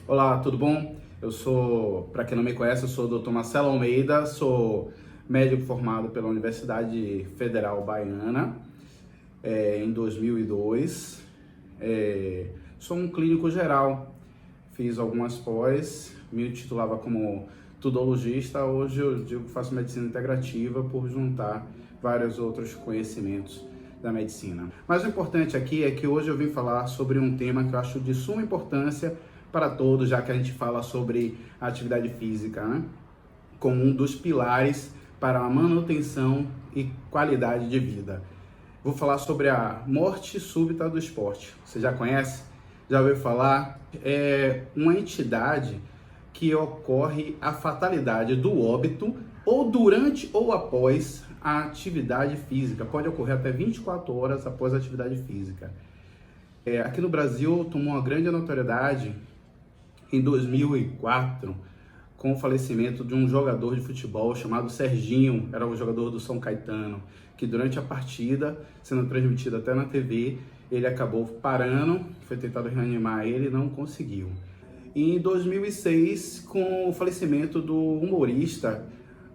Olá, tudo bom? Para quem não me conhece, eu sou o Dr. Marcelo Almeida, sou médico formado pela Universidade Federal Baiana em 2002. Sou um clínico geral, fiz algumas pós, me titulava como tudologista. Hoje eu digo que faço medicina integrativa por juntar vários outros conhecimentos da medicina. Mas o importante aqui é que hoje eu vim falar sobre um tema que eu acho de suma importância para todos, já que a gente fala sobre a atividade física, né? Como um dos pilares para a manutenção e qualidade de vida. Vou falar sobre a morte súbita do esporte. Você já conhece? Já ouviu falar? É uma entidade que ocorre a fatalidade do óbito ou durante ou após a atividade física. Pode ocorrer até 24 horas após a atividade física. Aqui no Brasil tomou uma grande notoriedade em 2004, com o falecimento de um jogador de futebol chamado Serginho, era o jogador do São Caetano, que durante a partida, sendo transmitida até na TV, ele acabou parando, foi tentado reanimar ele e não conseguiu. E em 2006, com o falecimento do humorista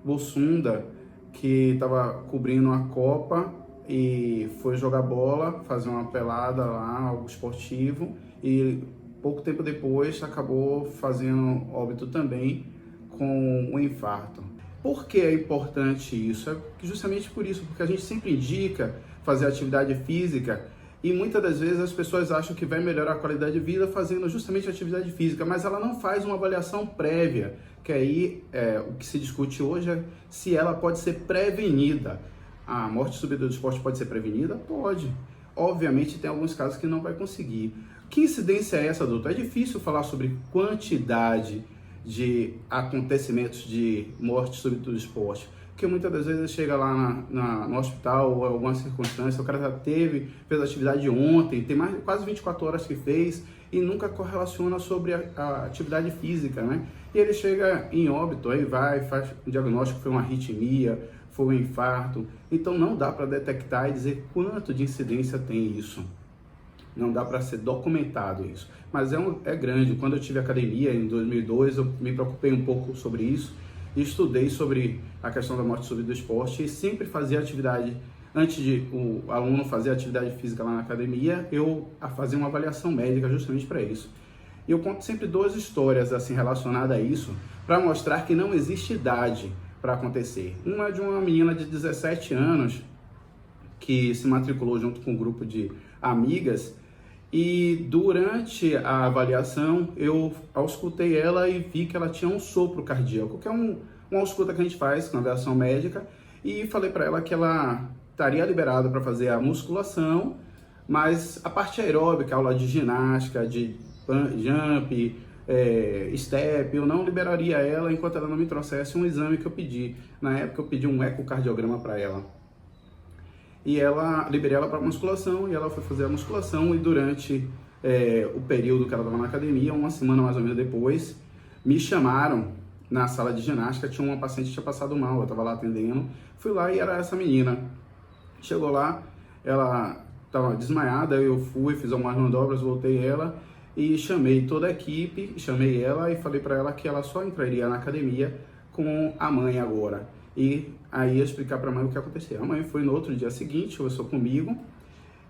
Bussunda, que estava cobrindo a Copa e foi jogar bola, fazer uma pelada lá, algo esportivo, e pouco tempo depois acabou fazendo óbito também com um infarto. Por que é importante isso? É justamente por isso, porque a gente sempre indica fazer atividade física e muitas das vezes as pessoas acham que vai melhorar a qualidade de vida fazendo justamente atividade física, mas ela não faz uma avaliação prévia, que aí o que se discute hoje é se ela pode ser prevenida. A morte súbita do esporte pode ser prevenida? Pode. Obviamente tem alguns casos que não vai conseguir. Que incidência é essa, doutor? É difícil falar sobre quantidade de acontecimentos de morte súbita do esporte, porque muitas das vezes chega lá no hospital ou alguma circunstância, o cara já fez atividade ontem, tem quase 24 horas que fez e nunca correlaciona sobre a atividade física, né? E ele chega em óbito, aí faz o diagnóstico, foi uma arritmia, foi um infarto. Então não dá para detectar e dizer quanto de incidência tem isso. Não dá para ser documentado isso, mas é grande. Quando eu tive academia em 2002, eu me preocupei um pouco sobre isso e estudei sobre a questão da morte súbita do esporte e sempre fazia atividade, antes de o aluno fazer atividade física lá na academia, eu fazia uma avaliação médica justamente para isso. E eu conto sempre duas histórias assim relacionadas a isso, para mostrar que não existe idade para acontecer. Uma é de uma menina de 17 anos que se matriculou junto com um grupo de amigas. E durante a avaliação, eu auscultei ela e vi que ela tinha um sopro cardíaco, que é uma ausculta que a gente faz com avaliação médica, e falei para ela que ela estaria liberada para fazer a musculação, mas a parte aeróbica, aula de ginástica, de jump, step, eu não liberaria ela enquanto ela não me trouxesse um exame que eu pedi. Na época eu pedi um ecocardiograma para ela. E liberei ela para musculação, e ela foi fazer a musculação, e durante o período que ela estava na academia, uma semana mais ou menos depois, me chamaram na sala de ginástica, tinha uma paciente que tinha passado mal, eu estava lá atendendo, fui lá e era essa menina. Chegou lá, ela estava desmaiada, eu fui, fiz algumas manobras, voltei ela, e chamei toda a equipe, chamei ela e falei para ela que ela só entraria na academia com a mãe agora. E aí eu explicar para a mãe o que aconteceu. A mãe foi no outro dia seguinte, conversou comigo,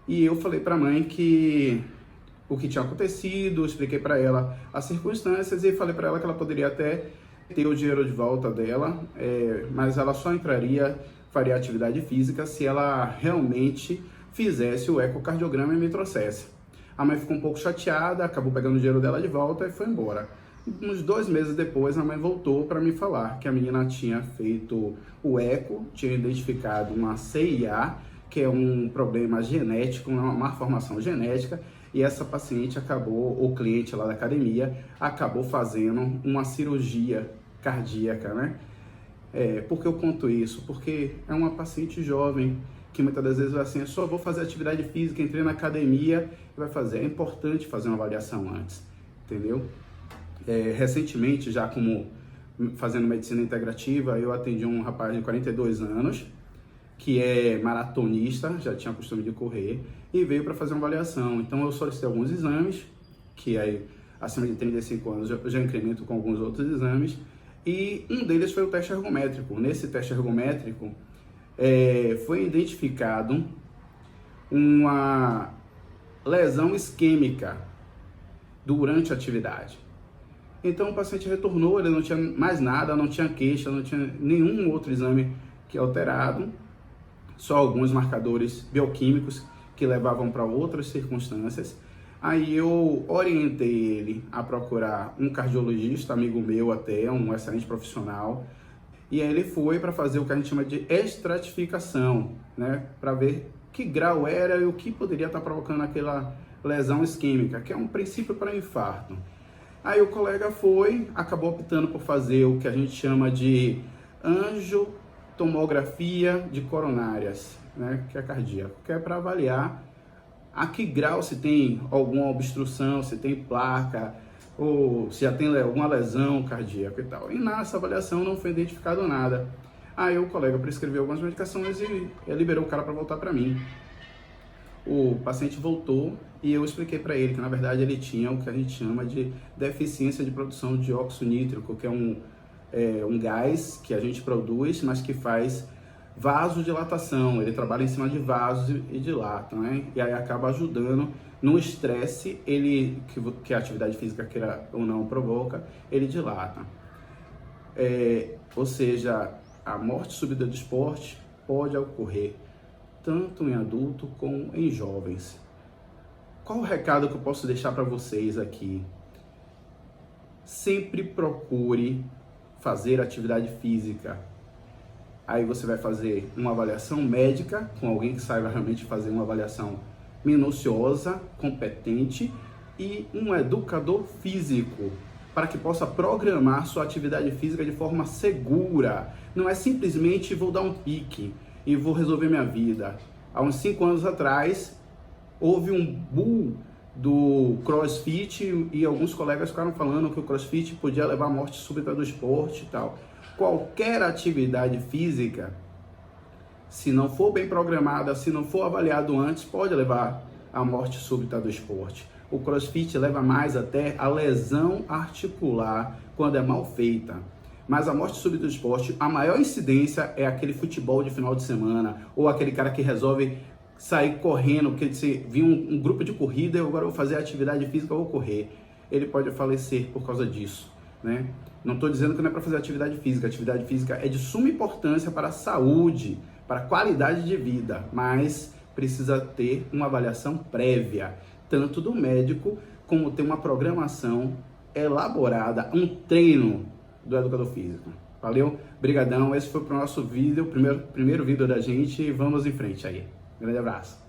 e eu falei para a mãe o que tinha acontecido, expliquei para ela as circunstâncias e falei para ela que ela poderia até ter o dinheiro de volta dela, mas ela só faria atividade física se ela realmente fizesse o ecocardiograma e me trouxesse. A mãe ficou um pouco chateada, acabou pegando o dinheiro dela de volta e foi embora. Uns 2 meses depois, a mãe voltou para me falar que a menina tinha feito o eco, tinha identificado uma CIA, que é um problema genético, uma malformação genética, e essa paciente o cliente lá da academia, acabou fazendo uma cirurgia cardíaca, né? Por que eu conto isso? Porque é uma paciente jovem, que muitas das vezes vai assim, eu só vou fazer atividade física, entrei na academia e vai fazer. É importante fazer uma avaliação antes, entendeu? Recentemente, já como fazendo medicina integrativa, eu atendi um rapaz de 42 anos, que é maratonista, já tinha costume de correr, e veio para fazer uma avaliação. Então eu solicitei alguns exames, que aí acima de 35 anos eu já incremento com alguns outros exames, e um deles foi o teste ergométrico. Nesse teste ergométrico foi identificado uma lesão isquêmica durante a atividade. Então o paciente retornou, ele não tinha mais nada, não tinha queixa, não tinha nenhum outro exame que alterado, só alguns marcadores bioquímicos que levavam para outras circunstâncias. Aí eu orientei ele a procurar um cardiologista, amigo meu até, um excelente profissional, e aí ele foi para fazer o que a gente chama de estratificação, né, para ver que grau era e o que poderia estar provocando aquela lesão isquêmica, que é um princípio para infarto. Aí o colega acabou optando por fazer o que a gente chama de angiotomografia de coronárias, né, que é cardíaco, que é para avaliar a que grau se tem alguma obstrução, se tem placa, ou se já tem alguma lesão cardíaca e tal. E nessa avaliação não foi identificado nada. Aí o colega prescreveu algumas medicações e liberou o cara para voltar para mim. O paciente voltou e eu expliquei para ele que, na verdade, ele tinha o que a gente chama de deficiência de produção de óxido nítrico, que é um gás que a gente produz, mas que faz vasodilatação. Ele trabalha em cima de vasos e dilata, né? E aí acaba ajudando no estresse, que a atividade física, queira ou não, provoca, ele dilata. Ou seja, a morte súbita do esporte pode ocorrer tanto em adulto como em jovens. Qual o recado que eu posso deixar para vocês aqui? Sempre procure fazer atividade física. Aí você vai fazer uma avaliação médica com alguém que saiba realmente fazer uma avaliação minuciosa, competente, e um educador físico para que possa programar sua atividade física de forma segura. Não é simplesmente vou dar um pique e vou resolver minha vida. Há uns 5 anos atrás, houve um boom do CrossFit e alguns colegas ficaram falando que o CrossFit podia levar à morte súbita do esporte e tal. Qualquer atividade física, se não for bem programada, se não for avaliado antes, pode levar à morte súbita do esporte. O CrossFit leva mais até a lesão articular quando é mal feita. Mas a morte súbita do esporte, a maior incidência é aquele futebol de final de semana, ou aquele cara que resolve sair correndo, porque você viu um grupo de corrida e agora eu vou fazer atividade física, eu vou correr. Ele pode falecer por causa disso, né? Não estou dizendo que não é para fazer atividade física é de suma importância para a saúde, para a qualidade de vida, mas precisa ter uma avaliação prévia, tanto do médico, como ter uma programação elaborada, um treino do educador físico. Valeu? Brigadão, esse foi pro nosso vídeo, primeiro vídeo da gente, vamos em frente aí. Grande abraço.